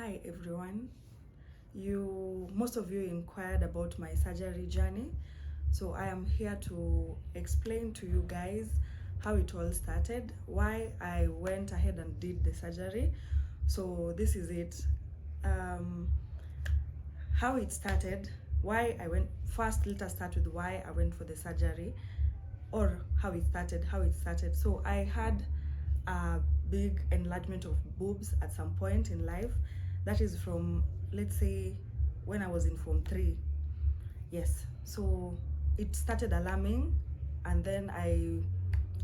Hi everyone. Most of you inquired about my surgery journey. So I am here to explain to you guys how it all started, why I went ahead and did the surgery. So this is it. How it started, why I went first. Let us start with why I went for the surgery, or how it started. So I had a big enlargement of boobs at some point in life. That is from, let's say, when I was in Form 3. Yes, so it started alarming, and then I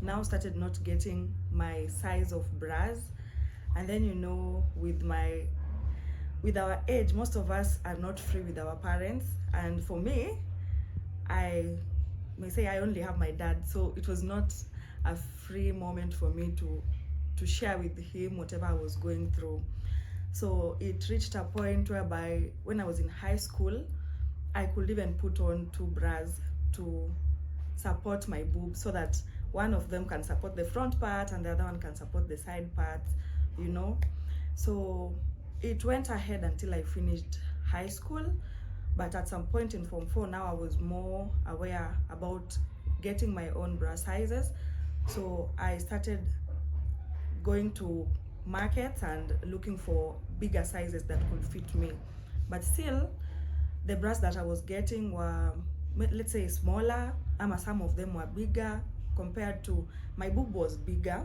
now started not getting my size of bras. And then, with our age, most of us are not free with our parents. And for me, I may say I only have my dad, so it was not a free moment for me to share with him whatever I was going through. So it reached a point whereby when I was in high school, I could even put on 2 bras to support my boobs, so that one of them can support the front part and the other one can support the side parts, So it went ahead until I finished high school. But at some point in Form 4, now I was more aware about getting my own bra sizes. So I started going to markets and looking for bigger sizes that could fit me. But still, the bras that I was getting were, let's say, smaller, some of them were bigger compared to, my boob was bigger,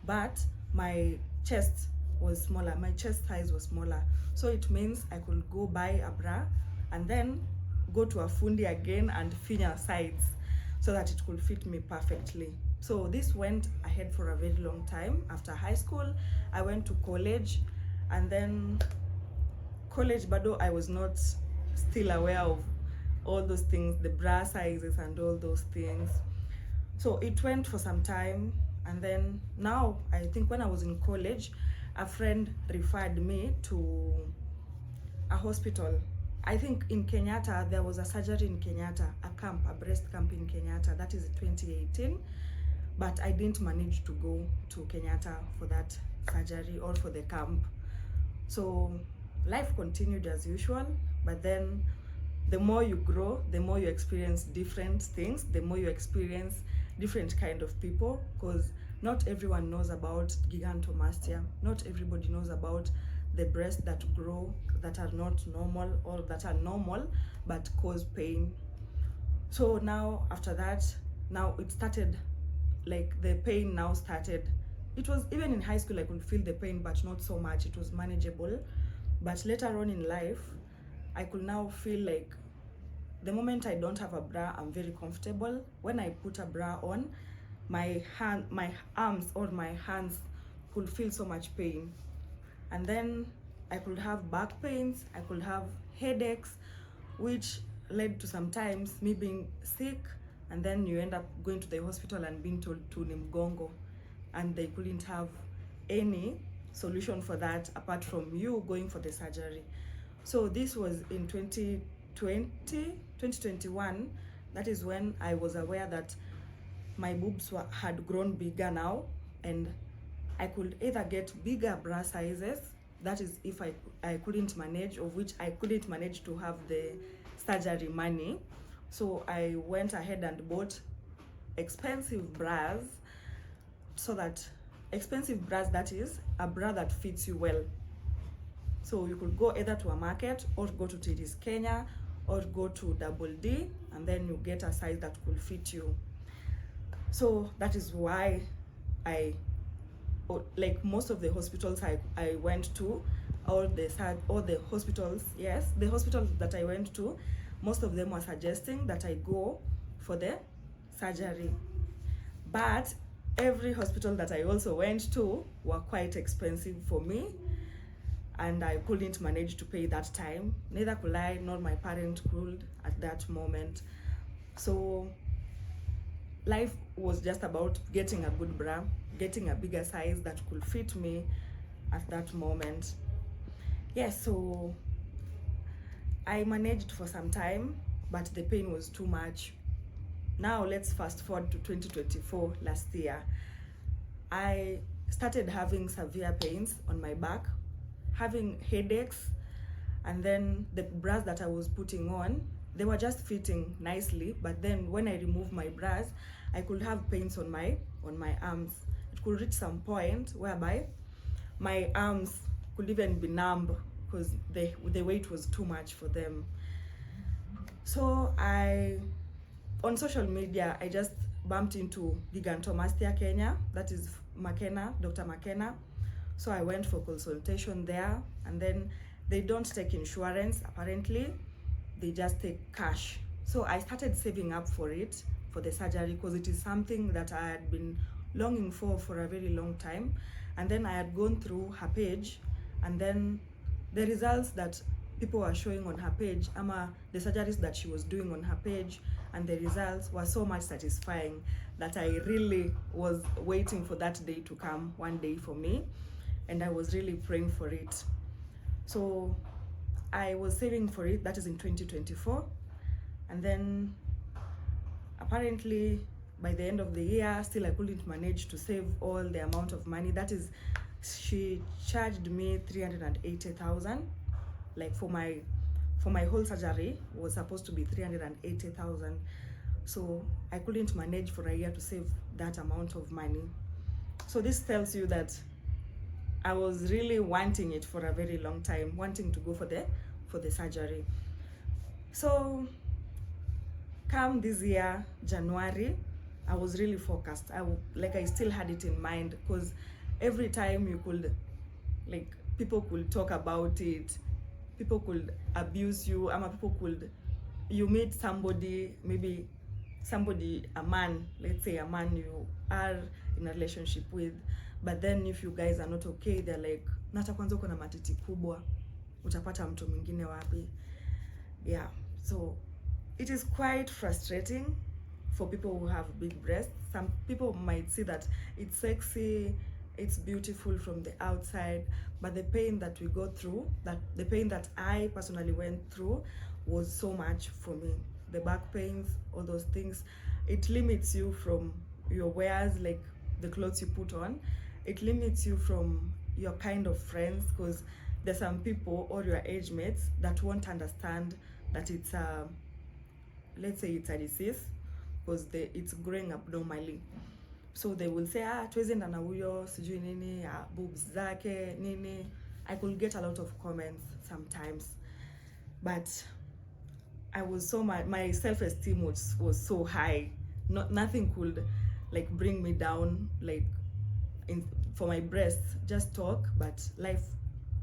but my chest was smaller. My chest size was smaller. So it means I could go buy a bra and then go to a fundi again and finger sides so that it could fit me perfectly. So this went ahead for a very long time. After high school, I went to college, and then college, but I was not still aware of all those things, the bra sizes and all those things. So it went for some time, and then now, I think when I was in college, a friend referred me to a hospital. I think in Kenyatta, there was a surgery in Kenyatta, a breast camp in Kenyatta. That is 2018. But I didn't manage to go to Kenyatta for that surgery or for the camp. So life continued as usual, but then the more you grow, the more you experience different things, the more you experience different kind of people, because not everyone knows about gigantomastia. Not everybody knows about the breasts that grow, that are not normal, or that are normal but cause pain. So now, after that, now it started, like, the pain now started. It was, even in high school I could feel the pain, but not so much. It was manageable. But later on in life, I could now feel like the moment I don't have a bra, I'm very comfortable. When I put a bra on, my arms or my hands could feel so much pain. And then I could have back pains, I could have headaches, which led to sometimes me being sick, and then you end up going to the hospital and being told to ni mgongo, and they couldn't have any solution for that apart from you going for the surgery. So this was in 2021. That is when I was aware that my boobs had grown bigger now, and I could either get bigger bra sizes, that is if I couldn't manage, of which I couldn't manage to have the surgery money. So I went ahead and bought expensive bras, that is a bra that fits you well. So you could go either to a market or go to TD's Kenya or go to Double D, and then you get a size that could fit you. So that is why like most of the hospitals I went to, all the hospitals, yes, the hospitals that I went to, most of them were suggesting that I go for the surgery. But every hospital that I also went to were quite expensive for me, and I couldn't manage to pay that time. Neither could I, nor my parent could at that moment. So life was just about getting a good bra, getting a bigger size that could fit me at that moment. Yes, so I managed for some time, but the pain was too much. Now let's fast forward to 2024, last year. I started having severe pains on my back. having headaches, and then the bras that I was putting on, they were just fitting nicely, but then when I removed my bras, I could have pains on my arms. It could reach some point whereby my arms could even be numb because the weight was too much for them. So on social media, I just bumped into Gigantomastia Kenya, that is McKenna, Dr. McKenna. So I went for consultation there, and then they don't take insurance, apparently, they just take cash. So I started saving up for it, for the surgery, because it is something that I had been longing for a very long time. And then I had gone through her page, and then the results that people were showing on her page, the surgeries that she was doing on her page, and the results were so much satisfying that I really was waiting for that day to come one day for me, and I was really praying for it. So I was saving for it, that is in 2024, and then apparently by the end of the year, still I couldn't manage to save all the amount of money. That is, she charged me 380,000, like for my whole surgery was supposed to be 380,000. So I couldn't manage for a year to save that amount of money. So this tells you that I was really wanting it for a very long time, wanting to go for the surgery. So come this year, January, I was really focused. I still had it in mind, because every time you could, like, people could talk about it, people could abuse you, you meet somebody, maybe a man, let's say a man you are in a relationship with, but then if you guys are not okay, they're like, nata kwanza uko na matiti kubwa, utapata mtu mwingine wapi? Yeah, so it is quite frustrating for people who have big breasts. Some people might see that it's sexy, it's beautiful from the outside, but the pain that we go through, the pain that I personally went through was so much for me. The back pains, all those things, it limits you from your wears, like the clothes you put on. It limits you from your kind of friends, because there's some people or your age mates that won't understand that it's let's say it's a disease, because it's growing abnormally. So they will say, tuwezi enda na huyo, sijui nini, boobs zake, nini. I could get a lot of comments sometimes, but I was my self-esteem was so high. Nothing could like bring me down, like for my breasts, just talk, but life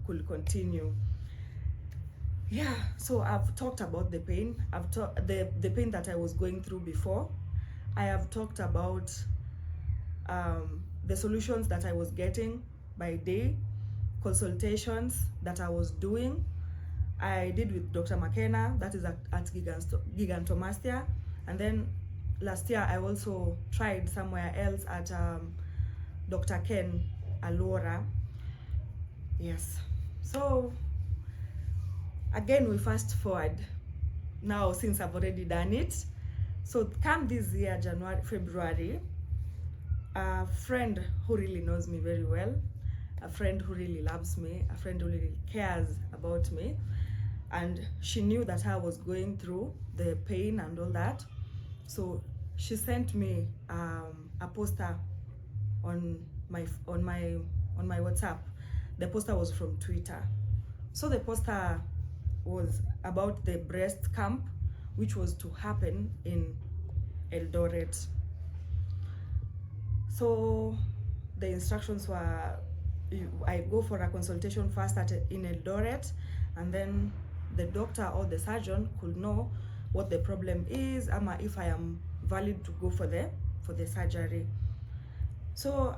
could continue. Yeah, so I've talked about the pain. I've talked the pain that I was going through before. I have talked about the solutions that I was getting by day, consultations that I was doing. I did with Dr. McKenna, that is at Gigantomastia, and then last year I also tried somewhere else at Dr. Ken Alora. Yes, so again we fast forward now, since I've already done it. So come this year, February, a friend who really knows me very well, a friend who really loves me, a friend who really cares about me, and she knew that I was going through the pain and all that. So she sent me a poster on my WhatsApp. The poster was from Twitter. So the poster was about the breast camp, which was to happen in Eldoret. So the instructions were, I go for a consultation first in Eldoret, and then the doctor or the surgeon could know what the problem is, if I am valid to go for the surgery. So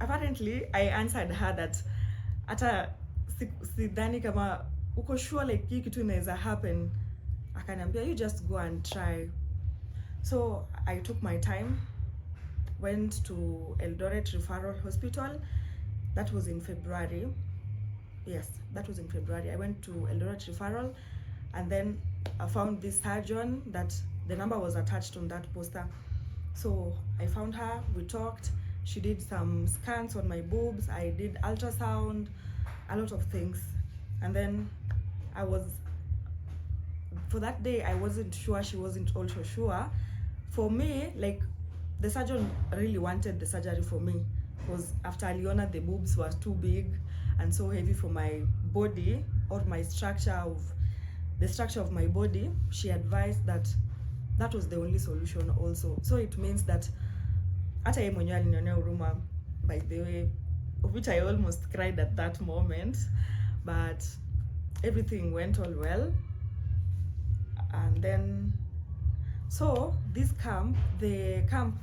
apparently I answered her that ata sidhani kama uko sure like hii kitu inaweza happen. Akaniambia, you just go and try. So I took my time, went to Eldoret Referral Hospital. That was in February. Yes, that was in February. I went to Eldoret Referral, and then I found this surgeon that the number was attached on that poster. So I found her, we talked, she did some scans on my boobs, I did ultrasound, a lot of things. And then I was, for that day, I wasn't sure, she wasn't also sure. For me, like, the surgeon really wanted the surgery for me, because after aliona the boobs were too big and so heavy for my body, or my the structure of my body. She advised that that was the only solution also. So it means that hata yeye mwenyewe alinionea huruma, by the way, of which I almost cried at that moment, but everything went all well. And then, so this camp, the camp,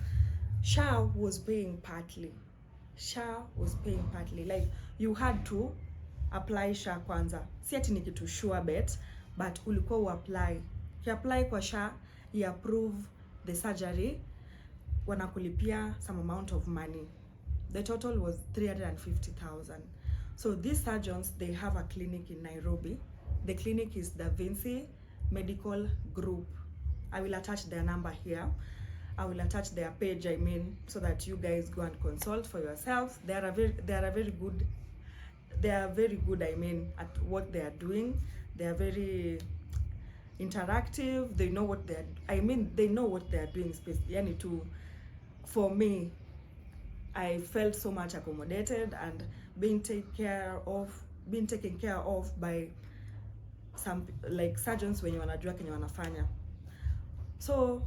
SHA was paying partly. SHA was paying partly. Like, you had to apply SHA kwanza. Si ati ni kitu sure bet, but ulikuwa uapply. You apply kwa SHA, you approve the surgery, wanakulipia some amount of money. The total was 350,000. So these surgeons, they have a clinic in Nairobi. The clinic is Da Vinci Medical Group. I will attach their number here. I will attach their page, I mean, so that you guys go and consult for yourselves. They are very good, I mean, at what they are doing. They are very interactive. They know what they know what they are doing. Yani for me, I felt so much accommodated and being taken care of by some, like, surgeons wenye wanajua kenye wanafanya. So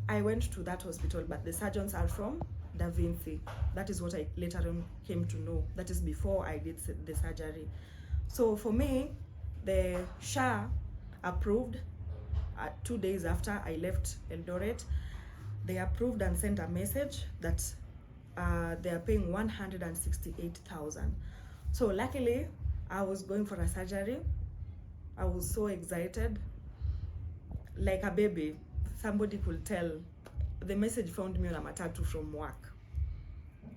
I went to that hospital, but the surgeons are from Da Vinci. That is what I later on came to know. That is before I did the surgery. So for me, the SHA approved 2 days after I left Eldoret. They approved and sent a message that they are paying 168,000. So luckily, I was going for a surgery. I was so excited, like a baby. Somebody could tell. The message found me on a matatu from work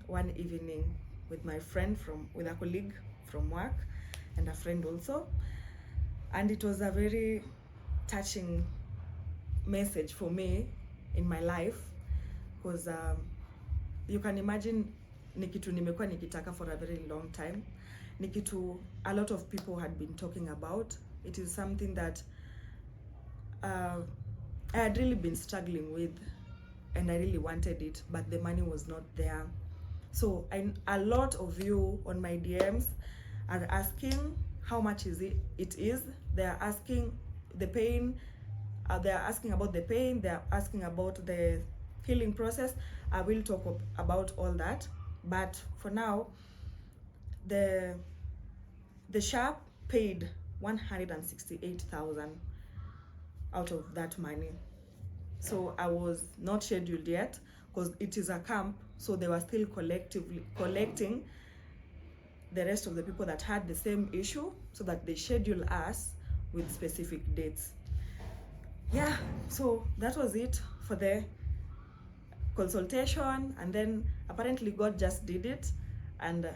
one evening with my friend with a colleague from work and a friend also. And it was a very touching message for me in my life, because you can imagine, ni kitu nimekuwa nikitaka for a very long time. Ni kitu a lot of people had been talking about. It is something that I had really been struggling with, and I really wanted it, but the money was not there. So a lot of you on my DMs are asking how much it is. They are asking the pain. They are asking about the pain. They are asking about the healing process. I will talk about all that, but for now, the SHA paid 168,000 out of that money. So I was not scheduled yet, because it is a camp, so they were still collectively collecting the rest of the people that had the same issue, so that they schedule us with specific dates. Yeah, so that was it for the consultation. And then apparently God just did it, and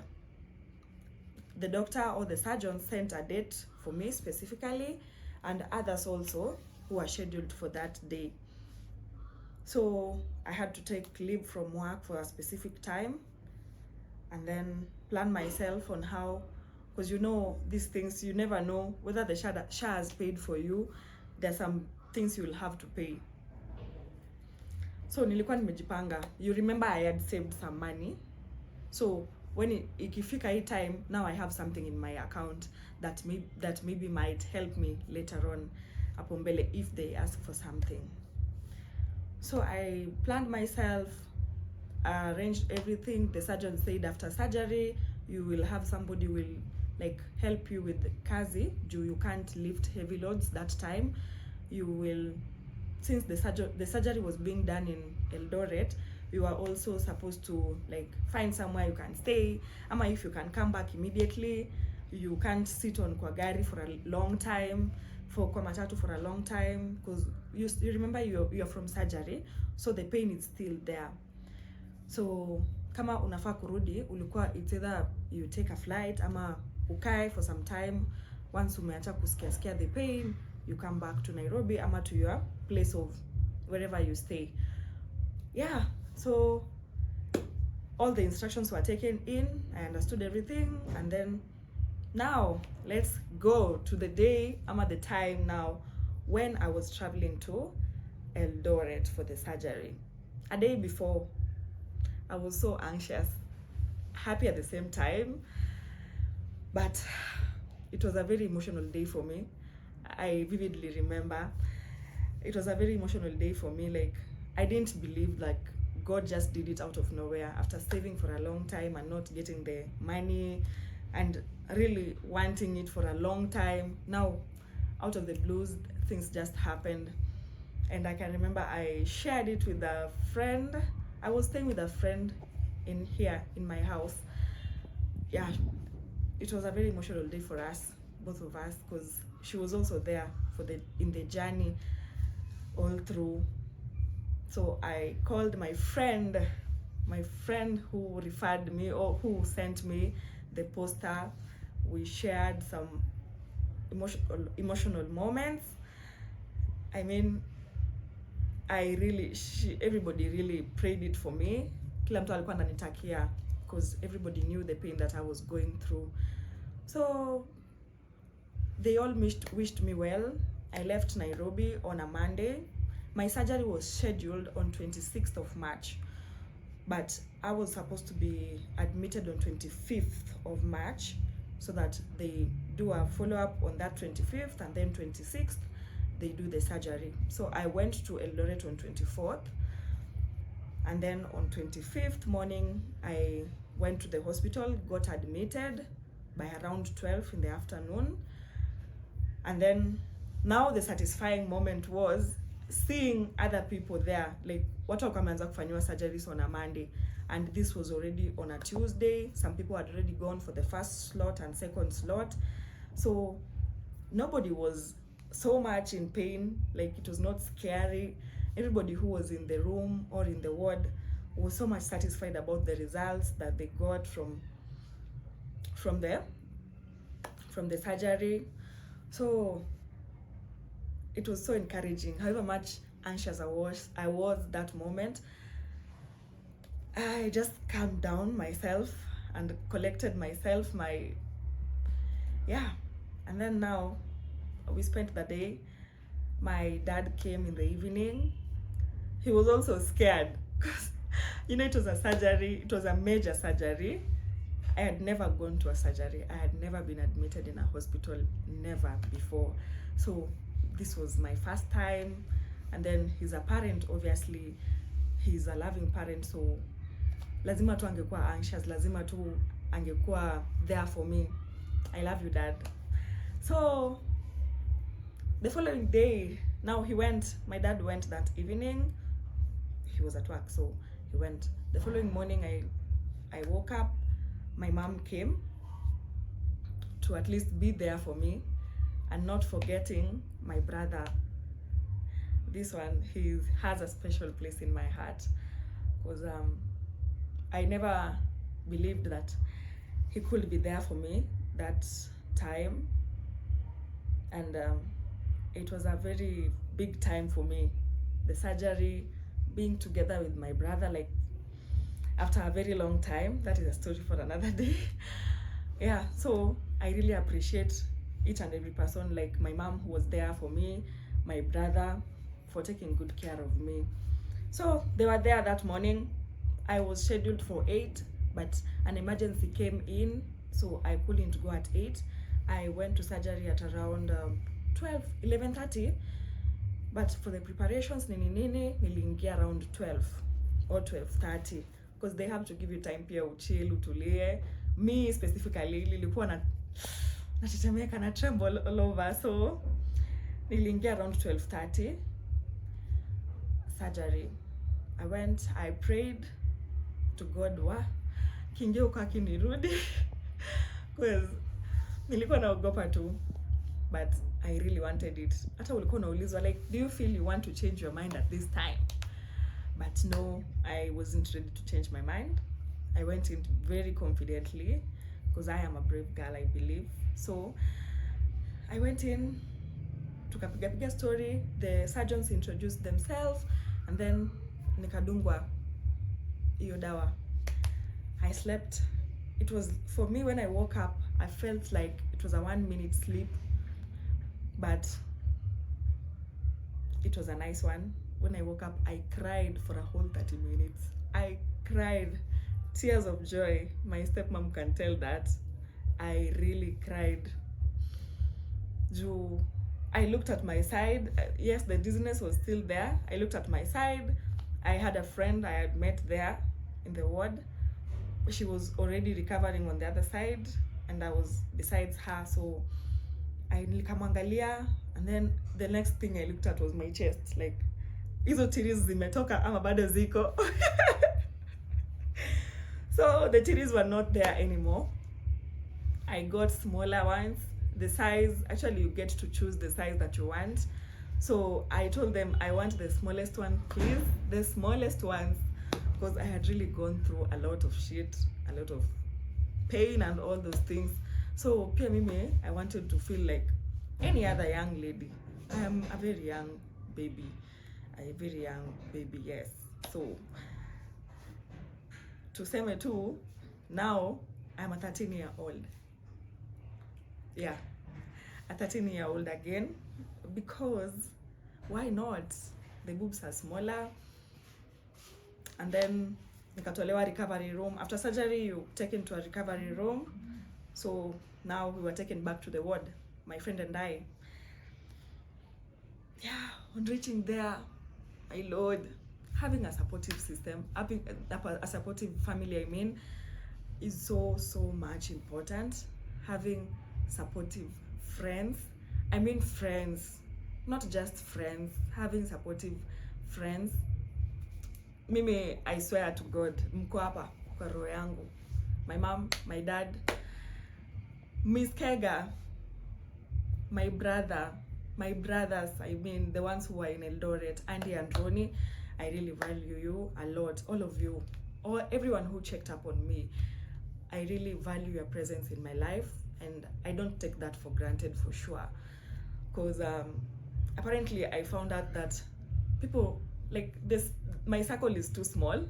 the doctor or the surgeon sent a date for me specifically, and others also who are scheduled for that day. So I had to take leave from work for a specific time, and then plan myself on how, because you know these things, you never know whether the SHA has paid for you. There's some things you'll have to pay. So nilikuwa nimejipanga. You remember I had saved some money. So when ikifika hii time, now I have something in my account that maybe might help me later on hapo mbele if they ask for something. So I planned myself, arranged everything. The surgeon said after surgery, you will have somebody will like help you with the kazi. You can't lift heavy loads that time. You will, since the surgery was being done in Eldoret, you are also supposed to like find somewhere you can stay. Ama if you can come back immediately, you can't sit on kwa gari for a long time, for kwa matatu for a long time, because you remember you're from surgery, so the pain is still there. So kama unafaa kurudi, ulikuwa it's either you take a flight ama ukae for some time. Once umeacha kusikia the pain, you come back to Nairobi ama to your place of wherever you stay. Yeah, so all the instructions were taken in. I understood everything, and then Now let's go to the day, at the time now when I was traveling to Eldoret for the surgery. A day before, I was so anxious, happy at the same time, but it was a very emotional day for me. I vividly remember it was a very emotional day for me. Like, I didn't believe, like, God just did it out of nowhere after saving for a long time and not getting the money and really wanting it for a long time. Now, out of the blues, things just happened. And I can remember I shared it with a friend. I was staying with a friend in here in my house. Yeah, it was a very emotional day for us, both of us, because she was also there for in the journey all through. So I called my friend who referred me, or who sent me the poster. We shared some emotional moments. I mean, everybody really prayed it for me. Kila mtu alikuwa ananitakia, because everybody knew the pain that I was going through. So they all wished me well. I left Nairobi on a Monday. My surgery was scheduled on 26th of March, but I was supposed to be admitted on 25th of March, so that they do a follow-up on that 25th, and then 26th they do the surgery. So I went to Eldoret on 24th, and then on 25th morning I went to the hospital, got admitted by around 12 in the afternoon. And then now the satisfying moment was seeing other people there, like watu wakaanza kufanyiwa surgeries on a Monday, and this was already on a Tuesday. Some people had already gone for the first slot and second slot, so nobody was so much in pain. Like, it was not scary. Everybody who was in the room or in the ward was so much satisfied about the results that they got from the surgery. So it was so encouraging. However much anxious I was that moment, I just calmed down myself and collected myself. And then now we spent the day. My dad came in the evening. He was also scared because it was a surgery. It was a major surgery. I had never gone to a surgery. I had never been admitted in a hospital, never before. So this was my first time. And then he's a parent, obviously. He's a loving parent, so lazima tu angekuwa anxious, lazima tu angekuwa there for me. I love you, Dad. So the following day, now my dad went that evening. He was at work, so he went. The following morning, I woke up. My mom came to at least be there for me, and not forgetting my brother. This one, he has a special place in my heart, because I never believed that he could be there for me that time, and it was a very big time for me. The surgery, being together with my brother, like, after a very long time. That is a story for another day. Yeah, so I really appreciate each and every person, like my mom who was there for me, my brother for taking good care of me. So they were there that morning. I was scheduled for 8, but an emergency came in, so I couldn't go at 8. I went to surgery at around 11:30, but for the preparations niliingia around 12 or 12:30, because they have to give you time pia uchill, utulie. Me specifically nilikuwa natetemeka na tremble all over, so niliingia around 12:30 surgery. I went, I prayed to God, kiingia uko akinirudi because nilikuwa naogopa tu, but I really wanted it. Hata ulikuwa unaulizwa, like, do you feel you want to change your mind at this time? But no, I wasn't ready to change my mind. I went in very confidently, because I am a brave girl, I believe. So I went in, tukapiga story, the surgeons introduced themselves, and then nikadungwa iyo dawa. I slept it was, for me, when I woke up, I felt like it was a 1 minute sleep, but it was a nice one. When I woke up, I cried for a whole 30 minutes. I cried tears of joy. My stepmom can tell that. I really cried. I looked at my side. Yes, the dizziness was still there. I looked at my side. I had a friend I had met there in the ward. She was already recovering on the other side, and I was besides her. So I nikamwangalia, and then the next thing I looked at was my chest. Like, hizo titties zimetoka ama bado ziko? So the titties were not there anymore. I got smaller ones. The size, actually you get to choose the size that you want. So I told them I want the smallest one, please, the smallest ones, because I had really gone through a lot of shit, a lot of pain and all those things. So pia mimi, I wanted to feel like any other young lady. I am a very young baby, yes. So tuseme tu, now I'm a 13-year-old. Yeah, a 13-year-old again, because why not? The boobs are smaller. And then nikatolewa recovery room. After surgery, you taken to a recovery room. So now we were taken back to the ward, my friend and I. Yeah, on reaching there, my Lord, having a supportive system, having a supportive family, I mean, is so much important. Having supportive friends, I mean friends, not just friends, having supportive friends. Mimi, I swear to God, mko hapa kwa roho yangu. My mom, my dad, Miss Kega, my brother, my brothers, I mean the ones who are in Eldoret, Andy and Ronnie, I really value you a lot, all of you, or everyone who checked up on me. I really value your presence in my life, and I don't take that for granted, for sure. Because apparently I found out that people, like this, my circle is too small,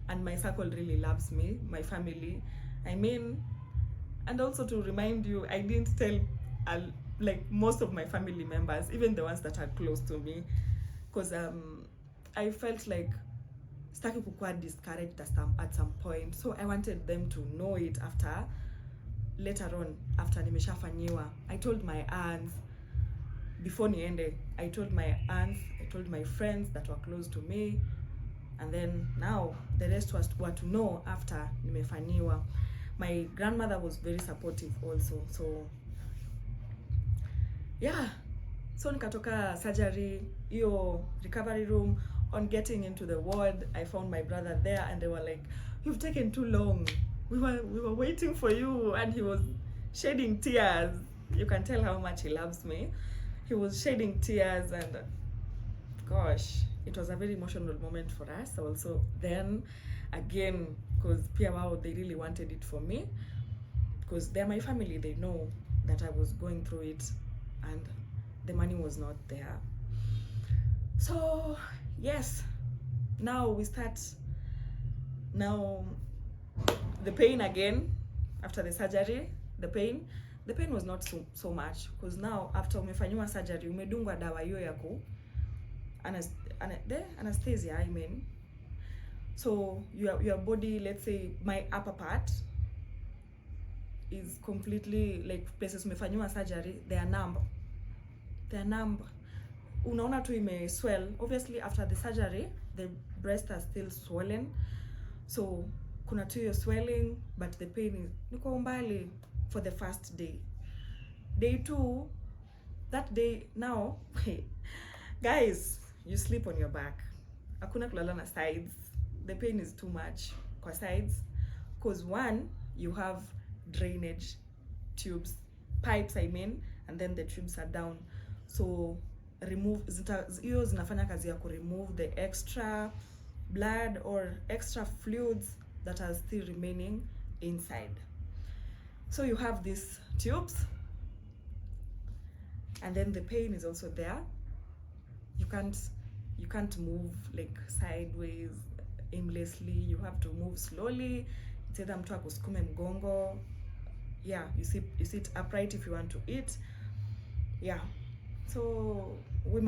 and my circle really loves me, my family. I mean, and also to remind you, I didn't tell like most of my family members, even the ones that are close to me, because I felt like staki kukua discouraged at some point. So I wanted them to know it later on, after nimeshafanyiwa. I told my aunts before niende. I told my aunts, I told my friends that were close to me, and then now the rest were to know after nimefanyiwa. My grandmother was very supportive also. So yeah, so nikatoka surgery, iyo recovery room. On getting into the ward, I found my brother there, and they were like, "You've taken too long. We were waiting for you." And he was shedding tears. You can tell how much he loves me. He was shedding tears, and gosh, it was a very emotional moment for us also. Then again, because pia wao, they really wanted it for me, because they're my family. They know that I was going through it, and the money was not there. So yes, now we start. Now the pain again after the surgery. The pain was not so much, because now after umefanyiwa surgery, umedungwa dawa hiyo ya ku anesthesia, I mean. So your body, let's say my upper part is completely, like places umefanyiwa surgery, they are numb. Unaona tu ime swell. Obviously after the surgery, the breasts are still swollen, so kuna tu your swelling, but the pain is niko umbali for the first day. Day 2, that day, now guys, you sleep on your back. Hakuna kulala na sides. The pain is too much kwa sides, because one, you have drainage tubes, pipes, I mean, and then the tubes are down. So hiyo zinafanya kazi ya remove the extra blood or extra fluids that are still remaining inside. So you have these tubes, and then the pain is also there. You can't move like sideways aimlessly. You have to move slowly, It's either mtu akusukume mgongo. Yeah, you sit upright if you want to eat. Yeah, so I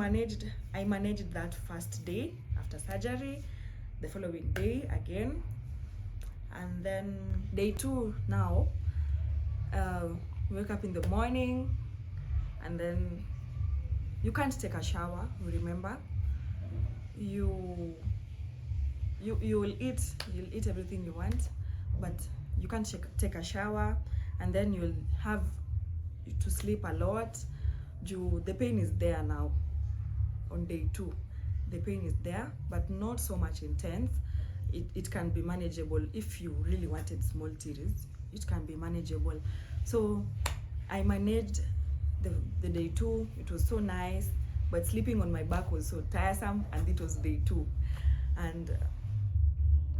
managed that first day after surgery, the following day again, and then day 2 now. Wake up in the morning, and then you can't take a shower. Remember, you'll eat everything you want, but you can't take a shower, and then you'll have to sleep a lot. The pain is there now. On day 2, the pain is there, but not so much intense. It can be manageable. If you really wanted small titties, it can be manageable. So I managed the day 2. It was so nice, but sleeping on my back was so tiresome, and it was day 2. And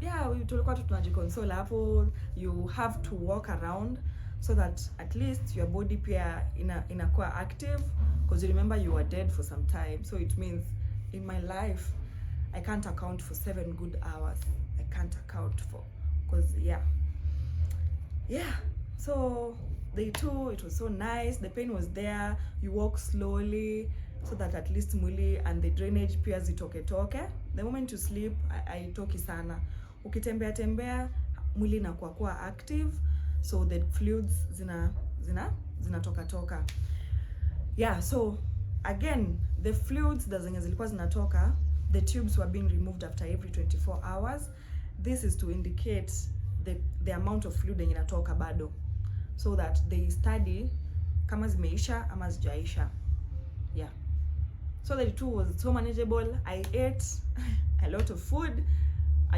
yeah, tulikuwa tunajiconsole hapo. You have to walk around so that at least your body pia inakuwa active, because you remember you were dead for some time. So it means in my life I can't account for 7 good hours. I can't account for, because yeah. So day 2, it was so nice. The pain was there. You walk slowly so that at least mwili and the drainage pia zitoke. The moment you sleep, haitoki sana. Ukitembea tembea, mwili inakuwa active, so the fluids zinatoka. Yeah, so again, the fluids zenye zilikuwa zinatoka, the tubes were being removed after every 24 hours. This is to indicate the amount of fluid yenye inatoka bado, so that they study kama zimeisha ama zijaisha. Yeah, so the 2 was so manageable. I ate a lot of food.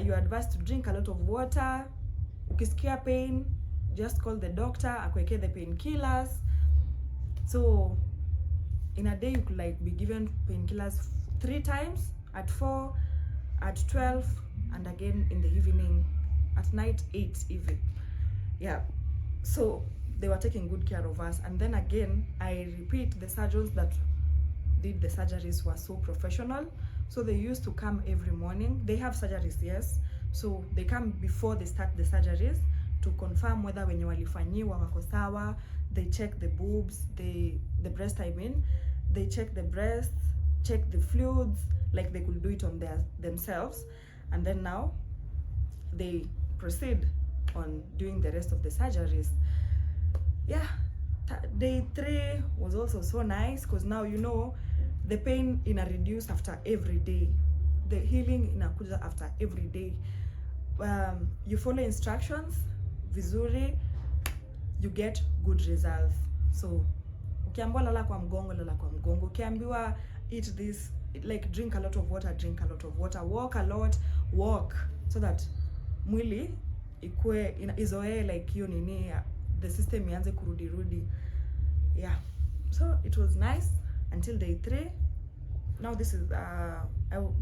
You are advised to drink a lot of water. Ukisikia pain, just call the doctor akuwekee the painkillers. So in a day you could like be given painkillers 3 times, at 4, at 12, and again in the evening, at night 8 even. Yeah, so they were taking good care of us. And then again, I repeat, the surgeons that did the surgeries were so professional. So they used to come every morning. They have surgeries, yes, so they come before they start the surgeries to confirm whether wenye walifanyiwa wako sawa. They check the boobs, the breast, I mean. They check the breasts, check the fluids, like they could do it on themselves. And then now they proceed on doing the rest of the surgeries. Yeah, day 3 was also so nice, because now you know the pain reduce after every day. The healing inakuja after every day. You follow instructions vizuri, you get good results. So ukiambiwa lala kwa mgongo. Ukiambiwa eat this, like drink a lot of water, walk a lot, so that mwili ikue izoee, like hiyo nini, the system ianze kurudi. Yeah, so it was nice until day 3. Now this is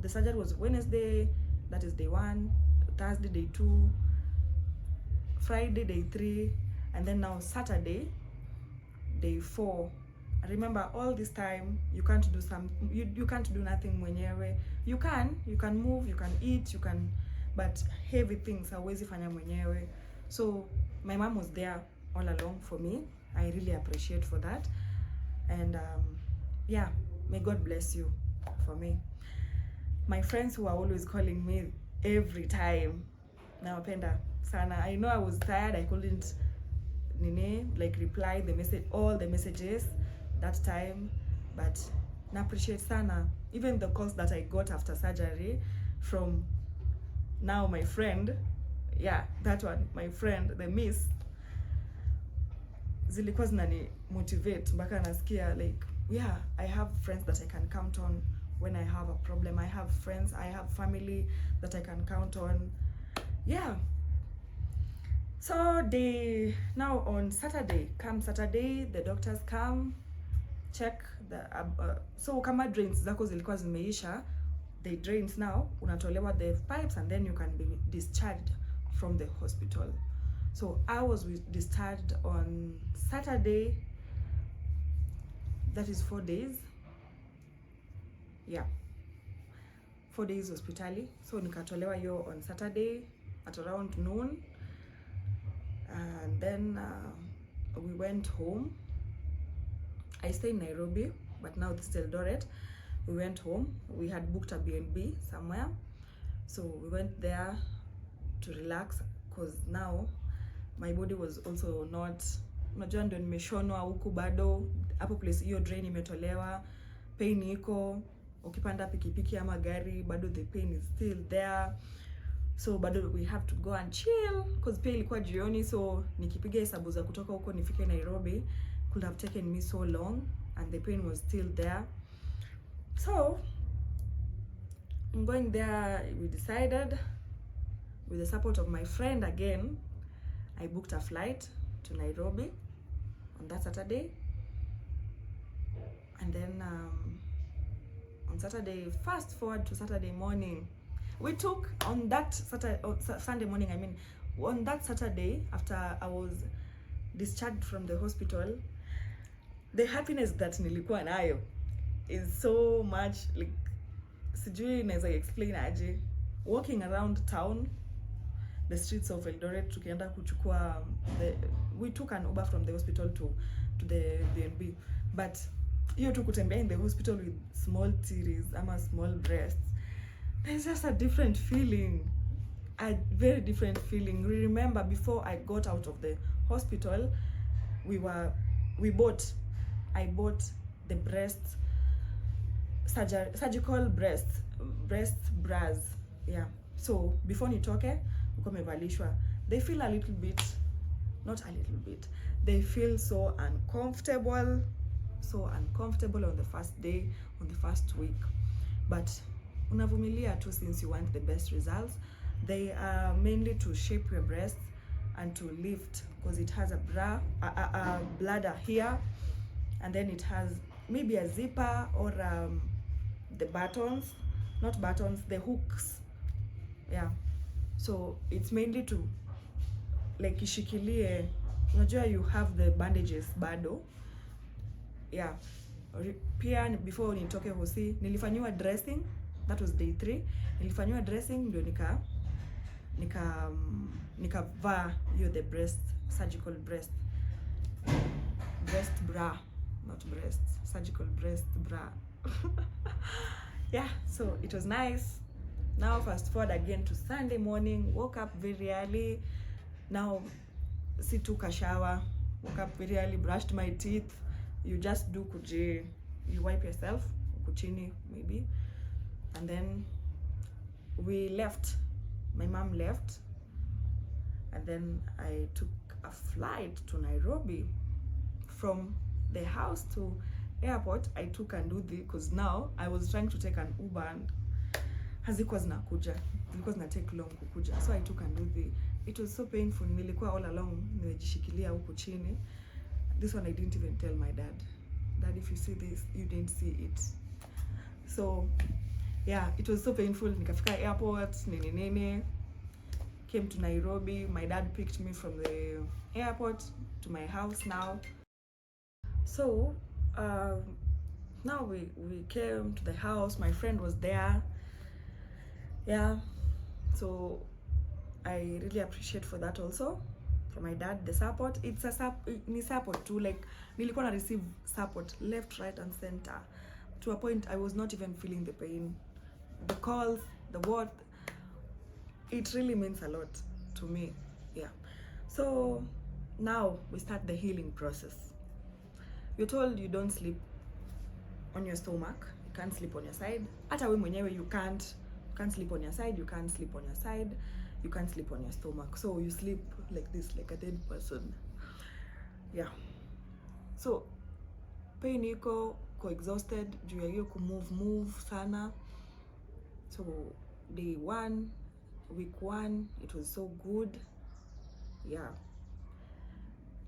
the surgery was Wednesday, that is day 1, Thursday day 2, Friday day 3, and then now Saturday day 4. Remember, all this time you can't do you can't do nothing mwenyewe. You can move, you can eat, but heavy things hauwezi fanya mwenyewe. So my mom was there all along for me. I really appreciate for that. And yeah, may God bless you for me. My friends who are always calling me every time, nawapenda sana. I know I was tired, I couldn't reply all the messages that time, but na appreciate sana. Even the calls that I got after surgery from now my friend, that one, my friend, the miss, zilikuwa zinani motivate mpaka nasikia like, I have friends that I can count on when I have a problem. I have friends, I have family that I can count on. Yeah. So now on Saturday, the doctors come, check the so kama drains zako zilikuwa zimeisha, they drains now, unatolewa the pipes, and then you can be discharged from the hospital. So I was discharged on Saturday. That is 4 days. Yeah, 4 days hospitali. So nikatolewa hiyo on Saturday at around noon. then we went home. I stay in Nairobi, but now this is Eldoret. We went home. We had booked a B&B somewhere, so we went there to relax, because now my body was also not, unajua ndio nimeshonwa huku bado, hapo place hiyo drain imetolewa, pain iko, ukipanda pikipiki ama gari bado the pain is still there, so bado we have to go and chill, because pia ilikuwa jioni, so nikipiga hesabu za kutoka huko nifike Nairobi could have taken me so long, and the pain was still there. So going there, we decided, with the support of my friend again, I booked a flight to Nairobi on that Saturday. And then on Saturday, fast forward to Saturday morning, we took on that Sunday morning, I mean, on that Saturday, after I was discharged from the hospital, the happiness that nilikuwa nayo is so much, like, sijui naweza explain aje. Walking around town, the streets of Eldoret, tukienda kuchukua we took an Uber from the hospital to the B&B, but hiyo tu kutembea in the hospital with small titties ama small breasts, there's just a different feeling, a very different feeling. Remember, before I got out of the hospital, I bought the surgical breast bras, yeah. So before nitoke uko mevalishwa, they feel a little bit, not a little bit, they feel so uncomfortable on the first day, on the first week, but unavumilia tu, since you want the best results. They are mainly to shape your breasts and to lift, because it has a bladder here, and then it has maybe a zipper or the buttons, not buttons, the hooks, yeah. So it's mainly to, like, ishikilie, unajua you have the bandages bado, yeah. Pia before nitoke hosi nilifanywa dressing, that was day 3. Nilifanywa dressing ndio nikavaa hiyo the surgical breast bra, not breast, surgical breast bra. Yeah, so it was nice. Now fast forward again to Sunday morning, woke up very early. Now si took a shower, woke up very early, brushed my teeth. You just do you wipe yourself kuchini maybe, and then we left. My mom left, and then I took a flight to Nairobi. From the house to airport I took Nduthi, because now I was trying to take an Uber and hazikuwa zinakuja, zilikuwa zina take long kukuja, so I took Nduthi. It was so painful, nilikuwa all along nimejishikilia huko chini. This one I didn't even tell my dad. Dad, if you see this, you didn't see it. So yeah, it was so painful. Nikafika airport, nini, came to Nairobi. My dad picked me from the airport to my house now. So now we came to the house. My friend was there, yeah. So I really appreciate for that also, from my dad, the support. It's a support too, like nilikuwa na receive support left, right and center, to a point I was not even feeling the pain, the calls, the what. It really means a lot to me, yeah. So now we start the healing process. You're told you don't sleep on your stomach, you can't sleep on your side. Hata we mwenyewe you can't sleep on your side, you can't sleep on your side, you can't sleep on your stomach. So you sleep like this, like a dead person, yeah. So pain iko, exhausted juu ya hiyo move sana. So day 1, week 1, it was so good, yeah.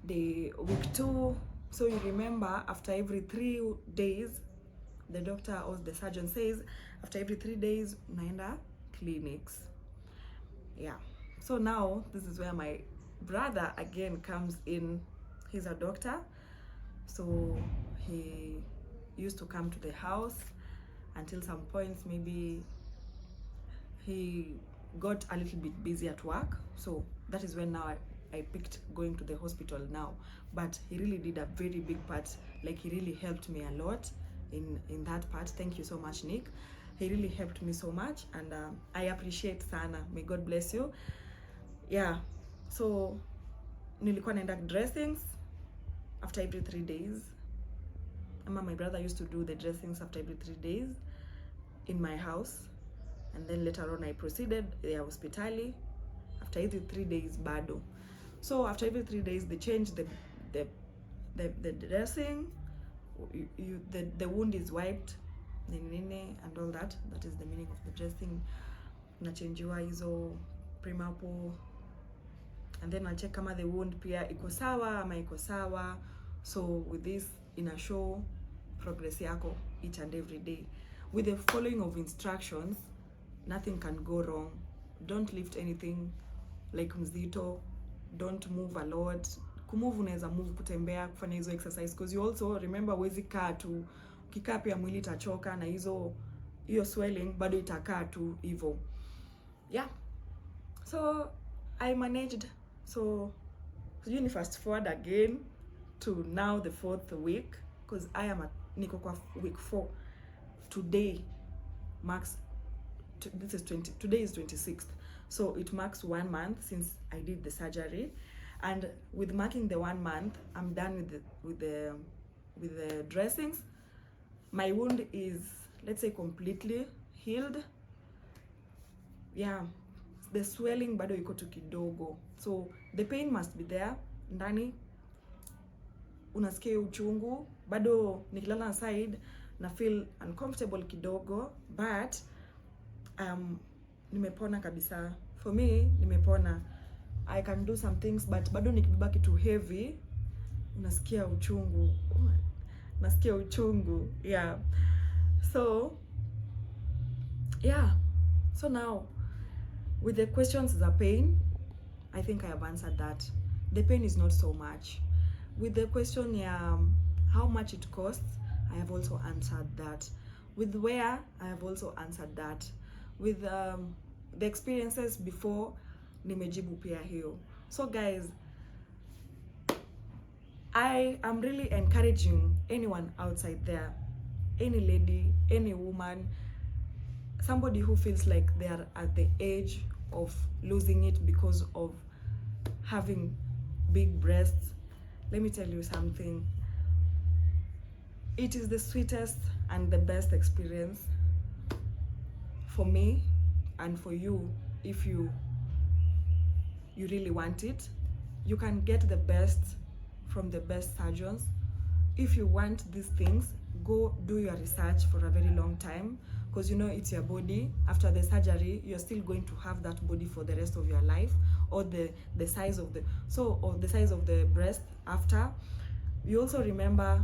Week 2, so you remember, after every 3 days, the doctor or the surgeon says after every 3 days naenda clinics, yeah. So now this is where my brother again comes in. He's a doctor, so he used to come to the house until some points. Maybe he got a little bit busy at work, so that is when now I picked going to the hospital now. But he really did a very big part. Like, he really helped me a lot in that part. Thank you so much, Nick. He really helped me so much, and I appreciate sana. May God bless you. Yeah, so nilikuwa naenda dressings after every 3 days. My brother used to do the dressings after every 3 days in my house, and then later on I proceeded the hospitali after every 3 days bado. So after every 3 days they change the dressing. The wound is wiped and all that. That is the meaning of the dressing. Unachangewa hizo primapo, and then I'll check kama the wound pia iko sawa ama iko sawa. So with this ina show progress yako each and every day with the following of instructions. Nothing can go wrong. Don't lift anything like mzito. Don't move a lot. Kumove unaweza move, kutembea, kufanya hizo exercise, because you also remember wezi kaa tu. Ukikaa pia mwili itachoka na hiyo swelling bado itakaa tu hivyo. Yeah, so I managed. So you need fast forward again to now the 4th week, because I am at niko kwa week 4. Today marks today is 26th, so it marks 1 month since I did the surgery. And with marking the 1 month, I'm done with the dressings. My wound is, let's say, completely healed. Yeah, the swelling bado iko tu kidogo, so the pain must be there ndani. Unasikia uchungu bado, nikilala side na feel uncomfortable kidogo, but nimepona kabisa. For me, nimepona. I can do some things, but bado nikibeba kitu heavy unasikia uchungu. Nasikia uchungu. Yeah. So now with the questions, the pain, I think I have answered that. The pain is not so much. With the question, how much it costs, I have also answered that. With where, I have also answered that. With the experiences before, nimejibu pia hiyo. So guys, I am really encouraging anyone outside there, any lady, any woman, somebody who feels like they are at the age of losing it because of having big breasts. Let me tell you something. It is the sweetest and the best experience for me and for you. If you really want it, you can get the best from the best surgeons. If you want these things, go do your research for a very long time, because you know it's your body. After the surgery, you're still going to have that body for the rest of your life, or the size of the size of the breast after. You also remember,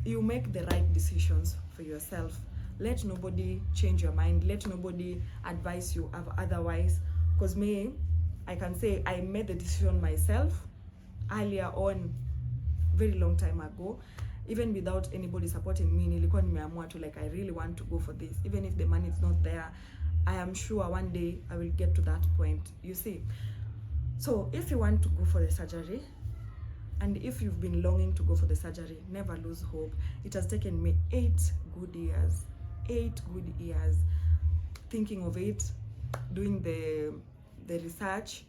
you make the right decisions for yourself. Let nobody change your mind. Let nobody advise you otherwise. Because me, I can say I made the decision myself earlier on, very long time ago, even without anybody supporting me. Nilikuwa nimeamua to, like, I really want to go for this. Even if the money is not there, I am sure one day I will get to that point, you see. So if you want to go for the surgery, and if you've been longing to go for the surgery, never lose hope. It has taken me 8 good years. 8 good years thinking of it, doing the research,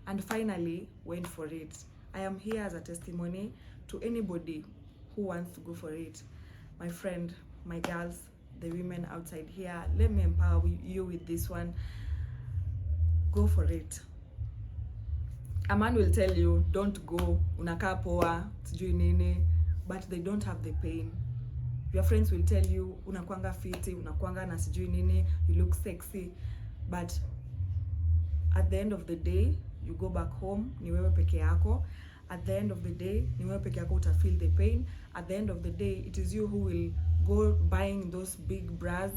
and finally went for it. I am here as a testimony to anybody who wants to go for it. My friend, my girls, the women outside here, let me empower you with this one. Go for it. A man will tell you, don't go, unakaa poa, sijui nini, but they don't have the pain. Your friends will tell you, unakuanga fiti, unakuanga na sijui nini, you look sexy, but at the end of the day, you go back home, ni wewe peke yako. At the end of the day, ni wewe peke yako uta feel the pain. At the end of the day, it is you who will go buying those big bras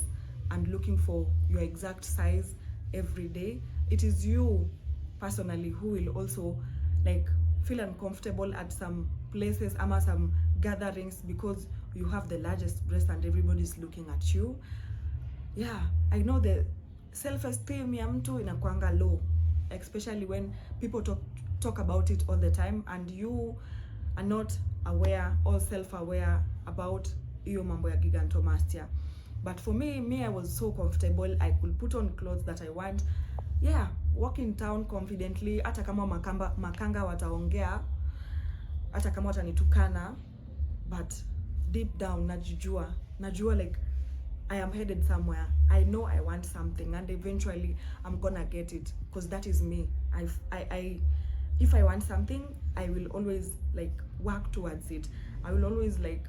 and looking for your exact size every day. It is you personally who will also, like, feel uncomfortable at some places ama some gatherings because you have the largest breast and everybody's looking at you. Yeah, I know the self-esteem ya mtu inakuanga low. especially when people talk about it all the time and you are not aware or self-aware about hiyo mambo ya gigantomastia. But for me I was so comfortable. I could put on clothes that I want, yeah, walk in town confidently, hata kama makanga wataongea, hata kama watanitukana, but deep down najua like I am headed somewhere. I know I want something and eventually I'm gonna get it, because that is me. If I want something, I will always like work towards it. I will always like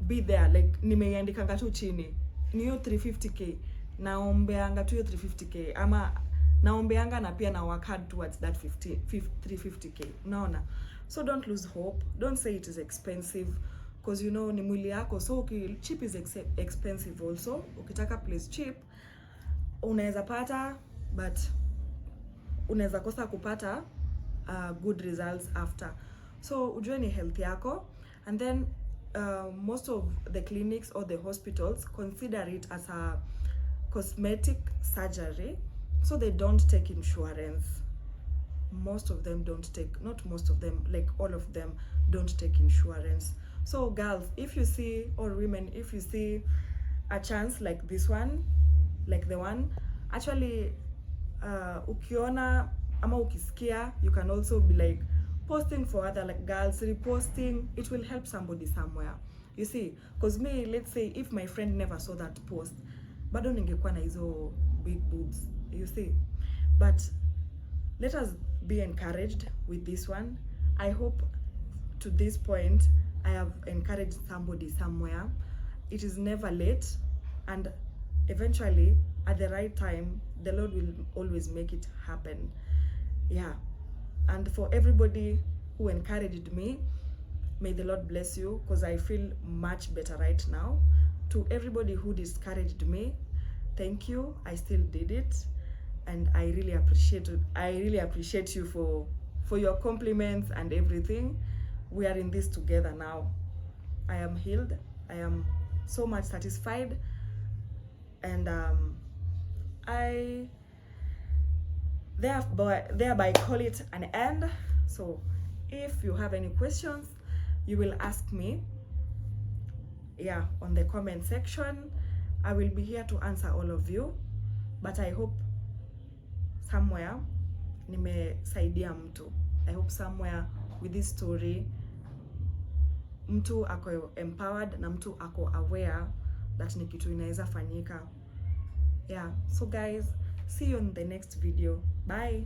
be there. Like nimeiandikanga tu chini ni hiyo 350k, naombeanga tu hiyo 350k, ama naombeanga na pia na work hard towards that 350k. Unaona? So don't lose hope. Don't say it is expensive, because you know ni mwili yako. So cheap is expensive also. Ukitaka place cheap unaweza pata, but unaweza kosa kupata good results after. So ujue ni health yako. And then most of the clinics or the hospitals consider it as a cosmetic surgery, so they don't take insurance. Most of them don't take, not most of them, like all of them don't take insurance. So girls, if you see, or women, if you see a chance like this one, like the one, actually ukiona ama ukisikia, you can also be like posting for other like girls, reposting. It will help somebody somewhere, you see. Because me, let's say if my friend never saw that post, bado ningekuwa na hizo big boobs, you see. But let us be encouraged with this one. I hope to this point I have encouraged somebody somewhere. It is never late, and eventually at the right time the Lord will always make it happen. Yeah. And for everybody who encouraged me, may the Lord bless you, because I feel much better right now. To everybody who discouraged me, thank you. I still did it, and I really appreciate you for your compliments and everything. We are in this together now. I am healed. I am so much satisfied, and I thereby call it an end. So if you have any questions, you will ask me, yeah, on the comment section. I will be here to answer all of you, but I hope somewhere nimesaidia mtu. I hope somewhere with this story mtu ako empowered na mtu ako aware that ni kitu inaweza fanyika. Yeah, so guys, see you in the next video. Bye.